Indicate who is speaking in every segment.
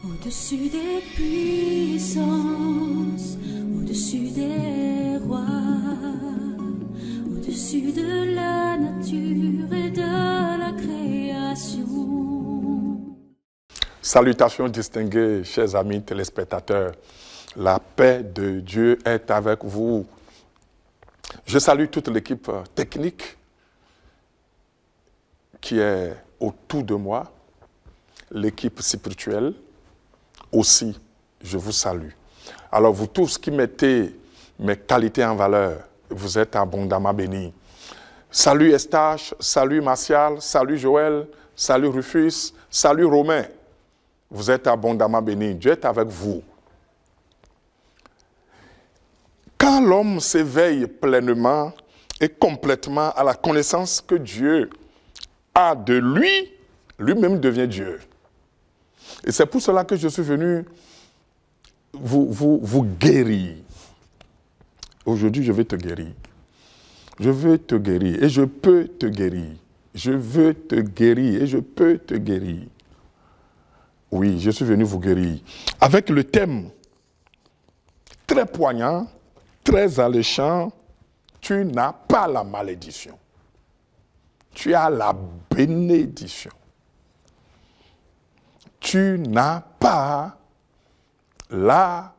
Speaker 1: Au-dessus des puissances, au-dessus des rois, au-dessus de la nature et de la création.
Speaker 2: Salutations distinguées, chers amis téléspectateurs. La paix de Dieu est avec vous. Je salue toute l'équipe technique qui est autour de moi, l'équipe spirituelle aussi, je vous salue. Alors vous tous qui mettez mes qualités en valeur, vous êtes abondamment bénis. Salut Estache, salut Martial, salut Joël, salut Rufus, salut Romain. Vous êtes abondamment bénis. Dieu est avec vous. Quand l'homme s'éveille pleinement et complètement à la connaissance que Dieu a de lui, lui-même devient Dieu. Et c'est pour cela que je suis venu vous guérir. Aujourd'hui, je vais te guérir. Je veux te guérir et je peux te guérir. Je veux te guérir et je peux te guérir. Oui, je suis venu vous guérir. Avec le thème très poignant, très alléchant, tu n'as pas la malédiction. Tu as la bénédiction. Tu n'as pas la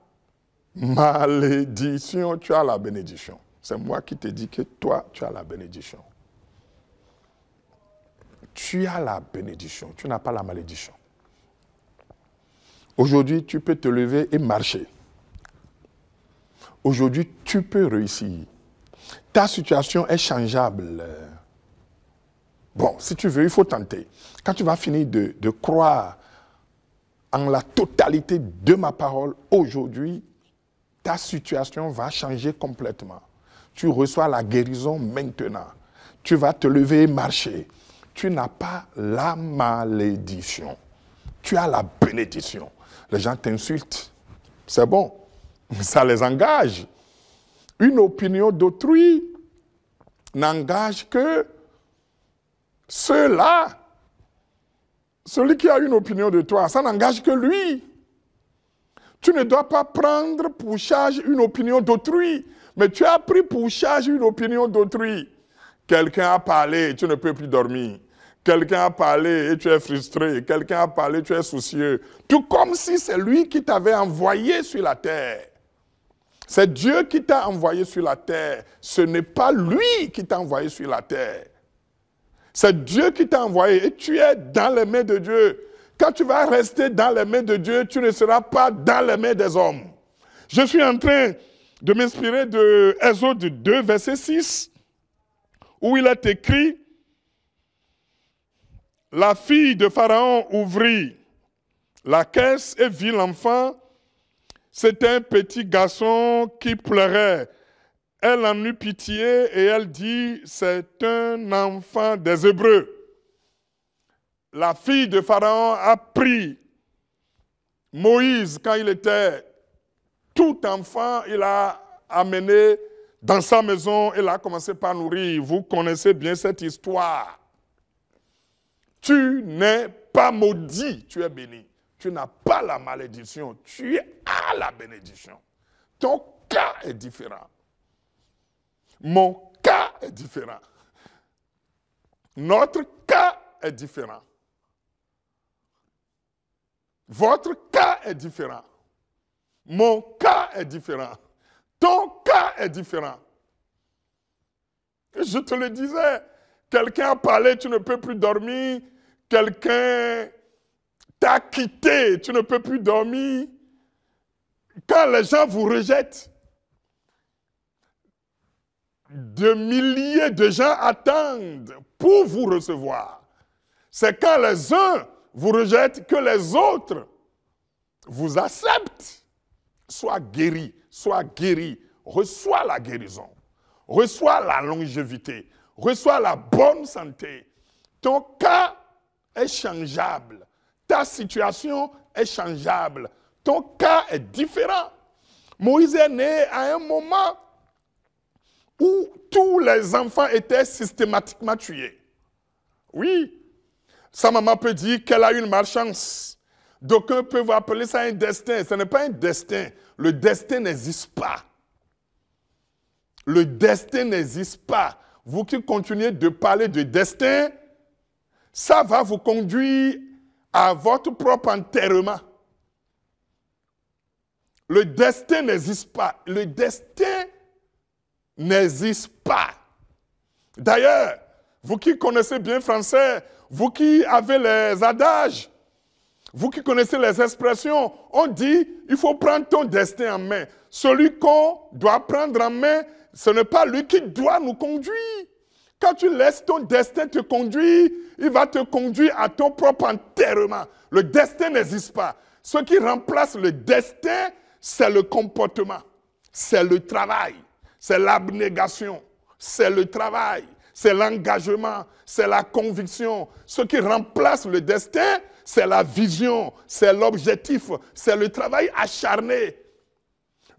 Speaker 2: malédiction, tu as la bénédiction. C'est moi qui te dis que toi, tu as la bénédiction. Tu as la bénédiction, tu n'as pas la malédiction. Aujourd'hui, tu peux te lever et marcher. Aujourd'hui, tu peux réussir. Ta situation est changeable. Bon, si tu veux, il faut tenter. Quand tu vas finir de croire en la totalité de ma parole, aujourd'hui, ta situation va changer complètement. Tu reçois la guérison maintenant. Tu vas te lever et marcher. Tu n'as pas la malédiction. Tu as la bénédiction. Les gens t'insultent. C'est bon. Ça les engage. Une opinion d'autrui n'engage que ceux-là. Celui qui a une opinion de toi, ça n'engage que lui. Tu ne dois pas prendre pour charge une opinion d'autrui, mais tu as pris pour charge une opinion d'autrui. Quelqu'un a parlé, tu ne peux plus dormir. Quelqu'un a parlé et tu es frustré. Quelqu'un a parlé, tu es soucieux. Tout comme si c'est lui qui t'avait envoyé sur la terre. C'est Dieu qui t'a envoyé sur la terre. Ce n'est pas lui qui t'a envoyé sur la terre. C'est Dieu qui t'a envoyé et tu es dans les mains de Dieu. Quand tu vas rester dans les mains de Dieu, tu ne seras pas dans les mains des hommes. Je suis en train de m'inspirer de Exode 2, verset 6, où il est écrit « La fille de Pharaon ouvrit la caisse et vit l'enfant. C'était un petit garçon qui pleurait. Elle en eut pitié et elle dit, c'est un enfant des Hébreux. La fille de Pharaon a pris Moïse quand il était tout enfant, il a amené dans sa maison, il a commencé par nourrir. Vous connaissez bien cette histoire. Tu n'es pas maudit, tu es béni. Tu n'as pas la malédiction, tu as la bénédiction. Ton cas est différent. Mon cas est différent. Notre cas est différent. Votre cas est différent. Mon cas est différent. Ton cas est différent. Je te le disais, quelqu'un a parlé, tu ne peux plus dormir. Quelqu'un t'a quitté, tu ne peux plus dormir. Quand les gens vous rejettent, de milliers de gens attendent pour vous recevoir. C'est quand les uns vous rejettent que les autres vous acceptent. Sois guéri, reçois la guérison, reçois la longévité, reçois la bonne santé. Ton cas est changeable, ta situation est changeable, ton cas est différent. Moïse est né à un moment où tous les enfants étaient systématiquement tués. Oui, sa maman peut dire qu'elle a une malchance. D'aucuns peuvent appeler ça un destin. Ce n'est pas un destin. Le destin n'existe pas. Le destin n'existe pas. Vous qui continuez de parler de destin, ça va vous conduire à votre propre enterrement. Le destin n'existe pas. Le destin n'existe pas. D'ailleurs, vous qui connaissez bien français, vous qui avez les adages, vous qui connaissez les expressions, on dit, il faut prendre ton destin en main. Celui qu'on doit prendre en main, ce n'est pas lui qui doit nous conduire. Quand tu laisses ton destin te conduire, il va te conduire à ton propre enterrement. Le destin n'existe pas. Ce qui remplace le destin, c'est le comportement, c'est le travail, c'est l'abnégation, c'est le travail, c'est l'engagement, c'est la conviction. Ce qui remplace le destin, c'est la vision, c'est l'objectif, c'est le travail acharné.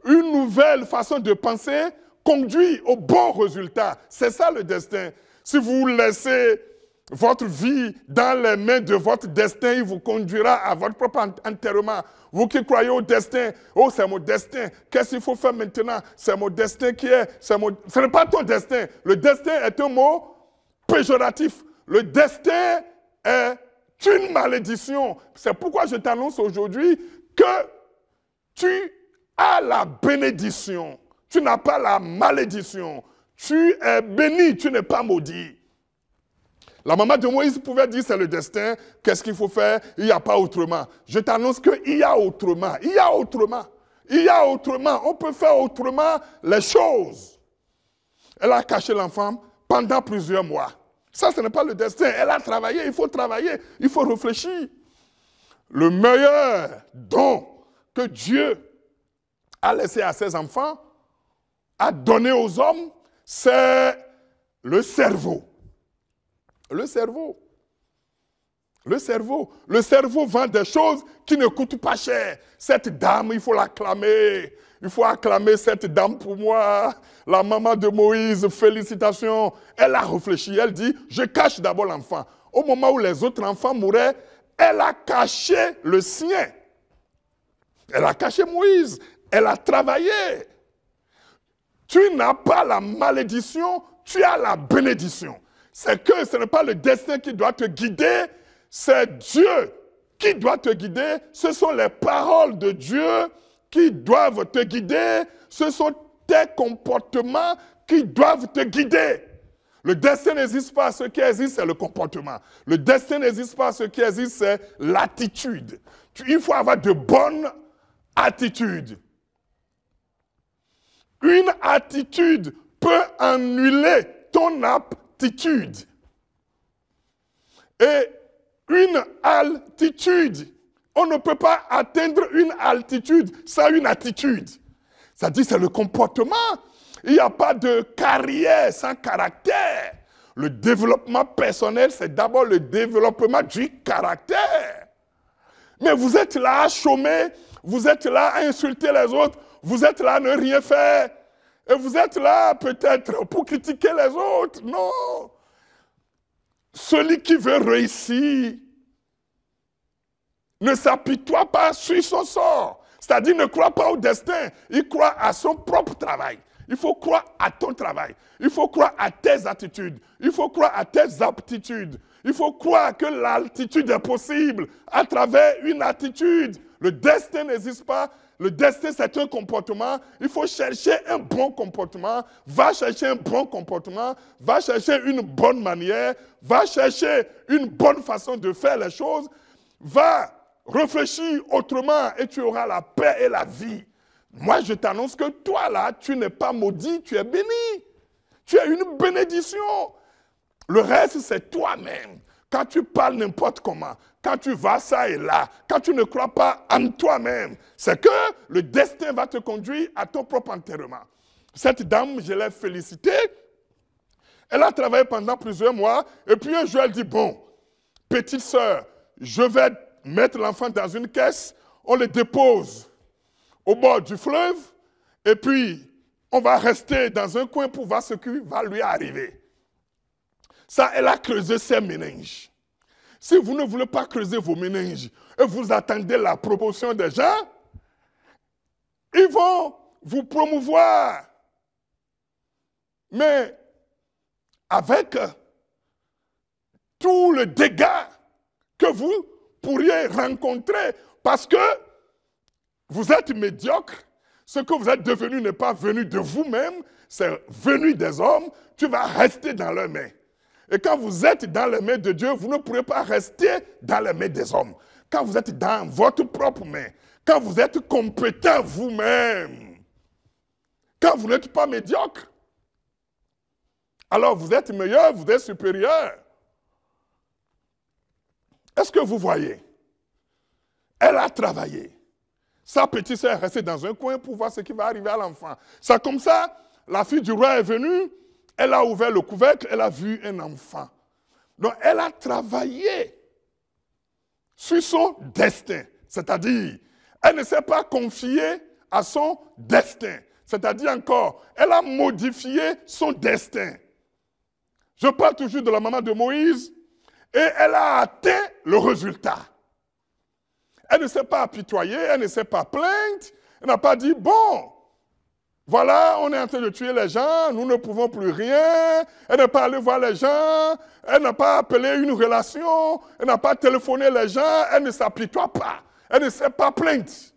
Speaker 2: Une nouvelle façon de penser conduit au bon résultat. C'est ça le destin. Si vous laissez votre vie dans les mains de votre destin, il vous conduira à votre propre enterrement. Vous qui croyez au destin, oh c'est mon destin, qu'est-ce qu'il faut faire maintenant? C'est mon destin qui est, ce n'est pas ton destin. Le destin est un mot péjoratif. Le destin est une malédiction. C'est pourquoi je t'annonce aujourd'hui que tu as la bénédiction. Tu n'as pas la malédiction. Tu es béni, tu n'es pas maudit. La maman de Moïse pouvait dire c'est le destin, qu'est-ce qu'il faut faire? Il n'y a pas autrement. Je t'annonce qu'il y a autrement. Il y a autrement. Il y a autrement. On peut faire autrement les choses. Elle a caché l'enfant pendant plusieurs mois. Ça, ce n'est pas le destin. Elle a travaillé, il faut réfléchir. Le meilleur don que Dieu a laissé à ses enfants, a donné aux hommes, c'est le cerveau. Le cerveau. Le cerveau. Le cerveau vend des choses qui ne coûtent pas cher. Cette dame, il faut l'acclamer. Il faut acclamer cette dame pour moi. La maman de Moïse, félicitations. Elle a réfléchi. Elle dit, je cache d'abord l'enfant. Au moment où les autres enfants mouraient, elle a caché le sien. Elle a caché Moïse. Elle a travaillé. Tu n'as pas la malédiction, tu as la bénédiction. C'est que ce n'est pas le destin qui doit te guider, c'est Dieu qui doit te guider. Ce sont les paroles de Dieu qui doivent te guider. Ce sont tes comportements qui doivent te guider. Le destin n'existe pas, ce qui existe, c'est le comportement. Le destin n'existe pas, ce qui existe, c'est l'attitude. Il faut avoir de bonnes attitudes. Une attitude peut annuler ton aptitude. Et une altitude, on ne peut pas atteindre une altitude sans une attitude. Ça dit c'est le comportement. Il n'y a pas de carrière sans caractère. Le développement personnel, c'est d'abord le développement du caractère. Mais vous êtes là à chômer, vous êtes là à insulter les autres, vous êtes là à ne rien faire. Et vous êtes là peut-être pour critiquer les autres. Non. Celui qui veut réussir ne s'apitoie pas sur son sort. C'est-à-dire ne croit pas au destin. Il croit à son propre travail. Il faut croire à ton travail. Il faut croire à tes attitudes. Il faut croire à tes aptitudes. Il faut croire que l'altitude est possible à travers une attitude. Le destin n'existe pas. Le destin, c'est un comportement. Il faut chercher un bon comportement. Va chercher un bon comportement. Va chercher une bonne manière. Va chercher une bonne façon de faire les choses. Va réfléchir autrement et tu auras la paix et la vie. Moi, je t'annonce que toi, là, tu n'es pas maudit, tu es béni. Tu es une bénédiction. Le reste, c'est toi-même. Quand tu parles n'importe comment, quand tu vas ça et là, quand tu ne crois pas en toi-même, c'est que le destin va te conduire à ton propre enterrement. Cette dame, je l'ai félicitée. Elle a travaillé pendant plusieurs mois. Et puis un jour, elle dit, bon, petite sœur, je vais mettre l'enfant dans une caisse. On le dépose au bord du fleuve. Et puis, on va rester dans un coin pour voir ce qui va lui arriver. Ça, elle a creusé ses méninges. Si vous ne voulez pas creuser vos méninges et vous attendez la promotion des gens, ils vont vous promouvoir. Mais avec tout le dégât que vous pourriez rencontrer parce que vous êtes médiocre, ce que vous êtes devenu n'est pas venu de vous-même, c'est venu des hommes, tu vas rester dans leurs mains. Et quand vous êtes dans les mains de Dieu, vous ne pourrez pas rester dans les mains des hommes. Quand vous êtes dans votre propre main, quand vous êtes compétent vous-même, quand vous n'êtes pas médiocre, alors vous êtes meilleur, vous êtes supérieur. Est-ce que vous voyez? Elle a travaillé. Sa petite sœur est restée dans un coin pour voir ce qui va arriver à l'enfant. C'est comme ça, la fille du roi est venue, elle a ouvert le couvercle, elle a vu un enfant. Donc elle a travaillé sur son destin. C'est-à-dire, elle ne s'est pas confiée à son destin. C'est-à-dire encore, elle a modifié son destin. Je parle toujours de la maman de Moïse et elle a atteint le résultat. Elle ne s'est pas apitoyée, elle ne s'est pas plainte, elle n'a pas dit, bon, voilà, on est en train de tuer les gens, nous ne pouvons plus rien. Elle n'est pas allée voir les gens, elle n'a pas appelé une relation, elle n'a pas téléphoné les gens, elle ne s'apitoie pas, elle ne s'est pas plainte.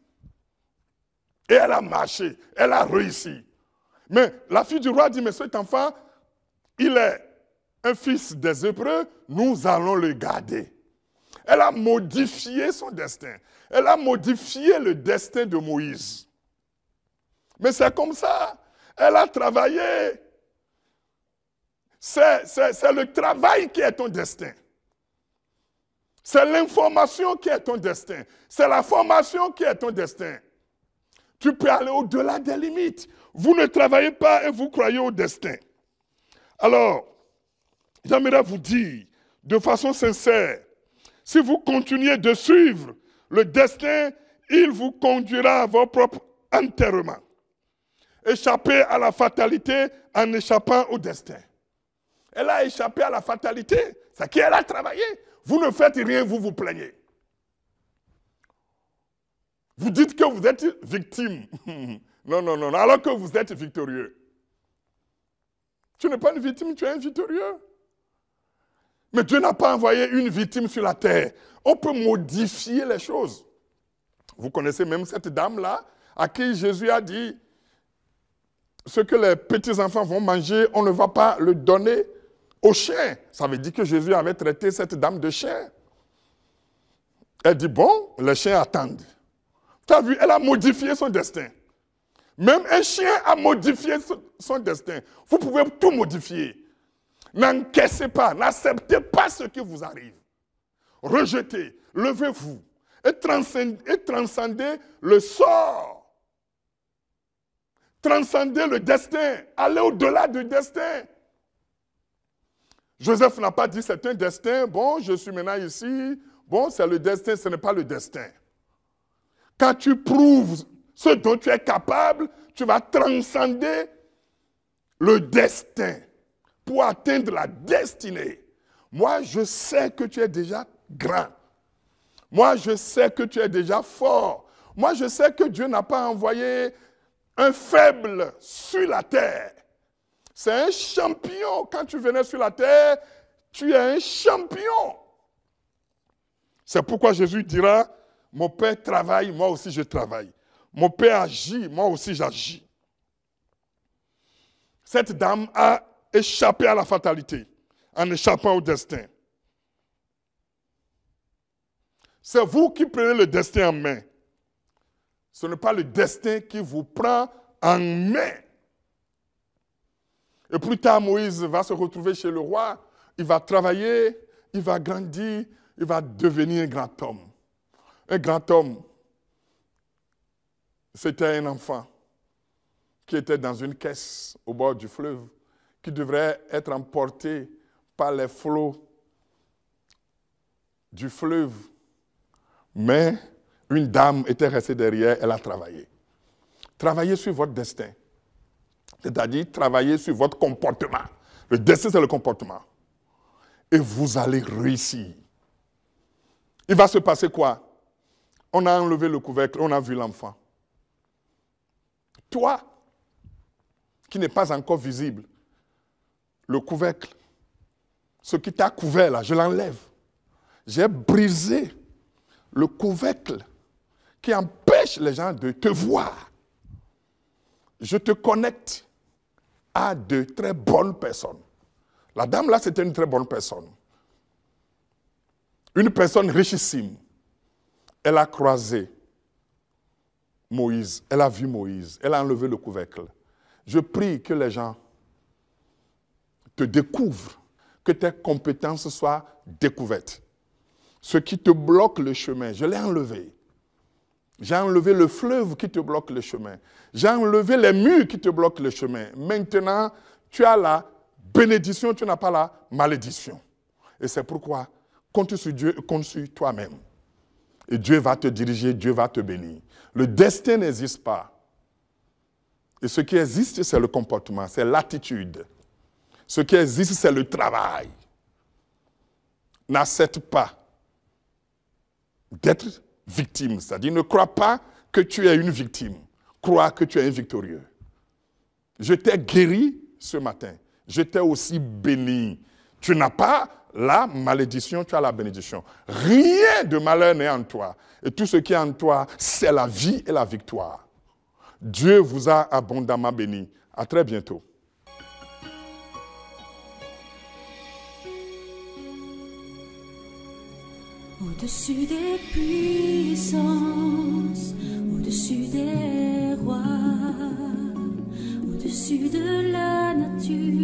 Speaker 2: Et elle a marché, elle a réussi. Mais la fille du roi dit, mais cet enfant, il est un fils des Hébreux, nous allons le garder. Elle a modifié son destin. Elle a modifié le destin de Moïse. Mais c'est comme ça. Elle a travaillé. C'est le travail qui est ton destin. C'est l'information qui est ton destin. C'est la formation qui est ton destin. Tu peux aller au-delà des limites. Vous ne travaillez pas et vous croyez au destin. Alors, j'aimerais vous dire de façon sincère, si vous continuez de suivre le destin, il vous conduira à votre propre enterrement. Échapper à la fatalité en échappant au destin. Elle a échappé à la fatalité, c'est qu'elle a travaillé. Vous ne faites rien, vous vous plaignez. Vous dites que vous êtes victime. Non, non, non, alors que vous êtes victorieux. Tu n'es pas une victime, tu es un victorieux. Mais Dieu n'a pas envoyé une victime sur la terre. On peut modifier les choses. Vous connaissez même cette dame-là, à qui Jésus a dit, ce que les petits-enfants vont manger, on ne va pas le donner aux chiens. Ça veut dire que Jésus avait traité cette dame de chien. Elle dit, bon, les chiens attendent. Tu as vu, elle a modifié son destin. Même un chien a modifié son destin. Vous pouvez tout modifier. N'encaissez pas, n'acceptez pas ce qui vous arrive. Rejetez, levez-vous et transcendez le sort. Transcendez le destin, allez au-delà du destin. Joseph n'a pas dit c'est un destin, bon, je suis maintenant ici, bon, c'est le destin, ce n'est pas le destin. Quand tu prouves ce dont tu es capable, tu vas transcender le destin pour atteindre la destinée. Moi, je sais que tu es déjà grand. Moi, je sais que tu es déjà fort. Moi, je sais que Dieu n'a pas envoyé un faible sur la terre. C'est un champion. Quand tu venais sur la terre, tu es un champion. C'est pourquoi Jésus dira, mon Père travaille, moi aussi je travaille. Mon Père agit, moi aussi j'agis. Cette dame a échappé à la fatalité en échappant au destin. C'est vous qui prenez le destin en main. Ce n'est pas le destin qui vous prend en main. Et plus tard, Moïse va se retrouver chez le roi. Il va travailler, il va grandir, il va devenir un grand homme. Un grand homme, c'était un enfant qui était dans une caisse au bord du fleuve, qui devrait être emporté par les flots du fleuve. Mais une dame était restée derrière, elle a travaillé. Travaillez sur votre destin. C'est-à-dire, travaillez sur votre comportement. Le destin, c'est le comportement. Et vous allez réussir. il va se passer quoi? On a enlevé le couvercle, on a vu l'enfant. Toi, qui n'est pas encore visible, le couvercle, ce qui t'a couvert là, je l'enlève. J'ai brisé le couvercle qui empêche les gens de te voir. Je te connecte à de très bonnes personnes. La dame là, c'était une très bonne personne. Une personne richissime. Elle a croisé Moïse, elle a vu Moïse, elle a enlevé le couvercle. Je prie que les gens te découvrent, que tes compétences soient découvertes. Ce qui te bloque le chemin, je l'ai enlevé. J'ai enlevé le fleuve qui te bloque le chemin. J'ai enlevé les murs qui te bloquent le chemin. Maintenant, tu as la bénédiction, tu n'as pas la malédiction. Et c'est pourquoi, compte sur Dieu, compte sur toi-même. Et Dieu va te diriger, Dieu va te bénir. Le destin n'existe pas. Et ce qui existe, c'est le comportement, c'est l'attitude. Ce qui existe, c'est le travail. N'accepte pas d'être victime. C'est-à-dire, ne crois pas que tu es une victime. Crois que tu es un victorieux. Je t'ai guéri ce matin. Je t'ai aussi béni. Tu n'as pas la malédiction, tu as la bénédiction. Rien de malheur n'est en toi. Et tout ce qui est en toi, c'est la vie et la victoire. Dieu vous a abondamment béni. À très bientôt.
Speaker 1: Au-dessus des puissances, au-dessus des rois, au-dessus de la nature